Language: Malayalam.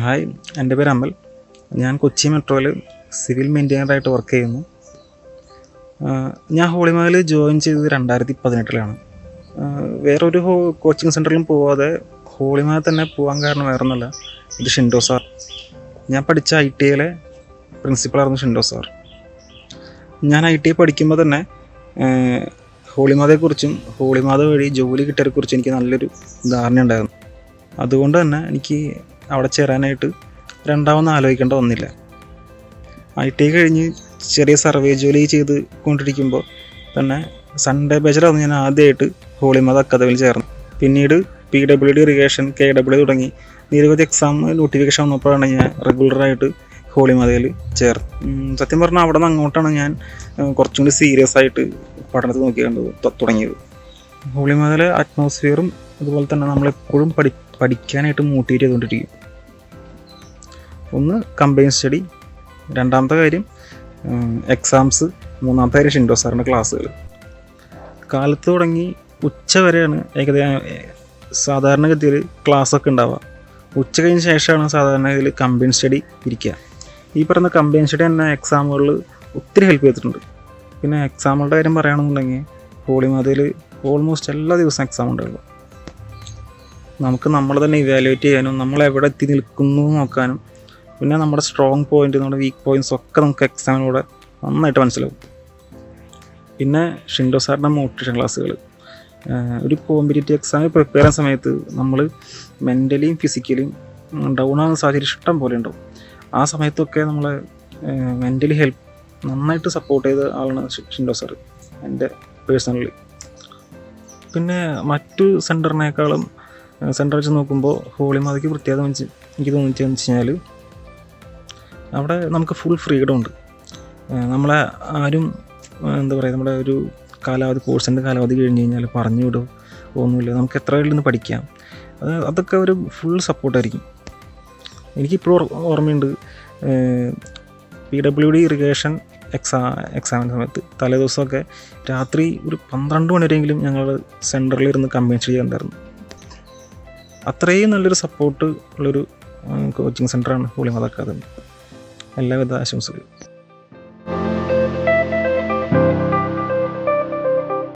ഹായ്, എൻ്റെ പേര് അമൽ. ഞാൻ കൊച്ചി മെട്രോയിൽ സിവിൽ മെയിൻ്റെനറായിട്ട് വർക്ക് ചെയ്യുന്നു. ഞാൻ ഹോളിമയിൽ ജോയിൻ ചെയ്തത് 2018 വേറൊരു കോച്ചിങ് സെൻറ്ററിലും പോവാതെ ഹോളിമയിൽ തന്നെ പോകാൻ കാരണം വേറൊന്നുമല്ല, ഇത് ഷിൻഡോ സാർ. ഞാൻ പഠിച്ച ITIയിലെ പ്രിൻസിപ്പളായിരുന്നു ഷിൻഡോ സാർ. ഞാൻ ITI പഠിക്കുമ്പോൾ തന്നെ ഹോളിമാതയെക്കുറിച്ചും ഹോളിമാത വഴി ജോലി കിട്ടിയതിനെക്കുറിച്ചും എനിക്ക് നല്ലൊരു ധാരണ ഉണ്ടായിരുന്നു. അതുകൊണ്ട് തന്നെ എനിക്ക് അവിടെ ചേരാനായിട്ട് രണ്ടാമതൊന്നും ആലോചിക്കേണ്ട വന്നില്ല. ITI കഴിഞ്ഞ് ചെറിയ സർവേ ജോലി ചെയ്ത് കൊണ്ടിരിക്കുമ്പോൾ തന്നെ സൺഡേ ബാച്ചിലായിരുന്നു ഞാൻ ആദ്യമായിട്ട് ഹോളിമാത അക്കാദമിയിൽ ചേർന്നു. പിന്നീട് PWD ഇറിഗേഷൻ, KW തുടങ്ങി നിരവധി എക്സാം നോട്ടിഫിക്കേഷൻ വന്നപ്പോഴാണ് ഞാൻ റെഗുലറായിട്ട് ഹോളിമാതയിൽ ചേർന്നത്. സത്യം പറഞ്ഞാൽ അവിടെ നിന്ന് അങ്ങോട്ടാണ് ഞാൻ കുറച്ചും കൂടി സീരിയസ് ആയിട്ട് പഠനത്തിൽ നോക്കിയത് തുടങ്ങിയത്. ഹോളിമാതയിലെ അറ്റ്മോസ്ഫിയറും അതുപോലെ തന്നെ നമ്മളെപ്പോഴും പഠിക്കാനായിട്ട് മോട്ടിവേറ്റ് ചെയ്തുകൊണ്ടിരിക്കും. ഒന്ന് കമ്പൈൻ സ്റ്റഡി, രണ്ടാമത്തെ കാര്യം എക്സാംസ്, മൂന്നാമത്തെ കാര്യം ഷിൻഡോ സാറിൻ്റെ ക്ലാസ്സുകൾ. കാലത്ത് തുടങ്ങി ഉച്ച വരെയാണ് സാധാരണഗതിയിൽ ക്ലാസ്സൊക്കെ ഉണ്ടാവുക. ഉച്ച കഴിഞ്ഞ ശേഷമാണ് സാധാരണഗതിയിൽ കമ്പൈൻ സ്റ്റഡി ഇരിക്കുക. ഈ പറയുന്ന കമ്പൈൻ സ്റ്റഡി തന്നെ എക്സാമുകളിൽ ഒത്തിരി ഹെൽപ്പ് ചെയ്തിട്ടുണ്ട്. പിന്നെ എക്സാമുകളുടെ കാര്യം പറയുകയാണെന്നുണ്ടെങ്കിൽ ഹോളിമാതയിൽ ഓൾമോസ്റ്റ് എല്ലാ ദിവസവും എക്സാം ഉണ്ടാവുള്ളൂ. നമുക്ക് നമ്മൾ തന്നെ ഇവാലുവേറ്റ് ചെയ്യാനും നമ്മളെവിടെ എത്തി നിൽക്കുന്നു നോക്കാനും പിന്നെ നമ്മുടെ സ്ട്രോങ് പോയിൻ്റ്, നമ്മുടെ വീക്ക് പോയിൻറ്റ്സ് ഒക്കെ നമുക്ക് എക്സാമിലൂടെ നന്നായിട്ട് മനസ്സിലാവും. പിന്നെ ഷിൻഡോ സാറിൻ്റെ മോട്ടിവേഷൻ ക്ലാസ്സുകൾ, ഒരു കോമ്പറ്റേറ്റീവ് എക്സാമിന് പ്രിപ്പയർ ചെയ്യുന്ന സമയത്ത് നമ്മൾ മെൻ്റലിയും ഫിസിക്കലിയും ഡൗൺ ആകുന്ന സാഹചര്യം ഇഷ്ടം പോലെ ഉണ്ടാവും. ആ സമയത്തൊക്കെ നമ്മളെ മെൻ്റലി ഹെൽപ്പ് നന്നായിട്ട് സപ്പോർട്ട് ചെയ്ത ആളാണ് ഷിൻഡോ സാറ്, എൻ്റെ പേഴ്സണലി. പിന്നെ മറ്റു സെൻറ്ററിനേക്കാളും സെൻറ്റർ വെച്ച് നോക്കുമ്പോൾ ഹോളിമാതയ്ക്ക് പ്രത്യേകത എനിക്ക് തോന്നിച്ചതെന്ന് വെച്ച് കഴിഞ്ഞാൽ അവിടെ നമുക്ക് ഫുൾ ഫ്രീഡം ഉണ്ട്. നമ്മളെ ആരും എന്താ പറയുക, നമ്മുടെ ഒരു കാലാവധി, കോഴ്സിൻ്റെ കാലാവധി കഴിഞ്ഞ് കഴിഞ്ഞാൽ പറഞ്ഞു വിടും ഒന്നുമില്ല. നമുക്ക് എത്ര വേണ്ടി പഠിക്കാം. അതൊക്കെ ഒരു ഫുൾ സപ്പോർട്ടായിരിക്കും. എനിക്കിപ്പോഴും ഓർമ്മയുണ്ട്, PWD ഇറിഗേഷൻ എക്സാമിൻ്റെ സമയത്ത് തലേ ദിവസമൊക്കെ രാത്രി ഒരു 12 മണി വരെയെങ്കിലും ഞങ്ങൾ സെൻറ്ററിൽ ഇരുന്ന് കമ്പൈൻ ചെയ്യാറുണ്ടായിരുന്നു. അത്രയും നല്ലൊരു സപ്പോർട്ട് ഉള്ളൊരു കോച്ചിങ് സെൻ്ററാണ് ഹോളിമാത അക്കാദമി. എല്ലാവിധ ആശംസകളും.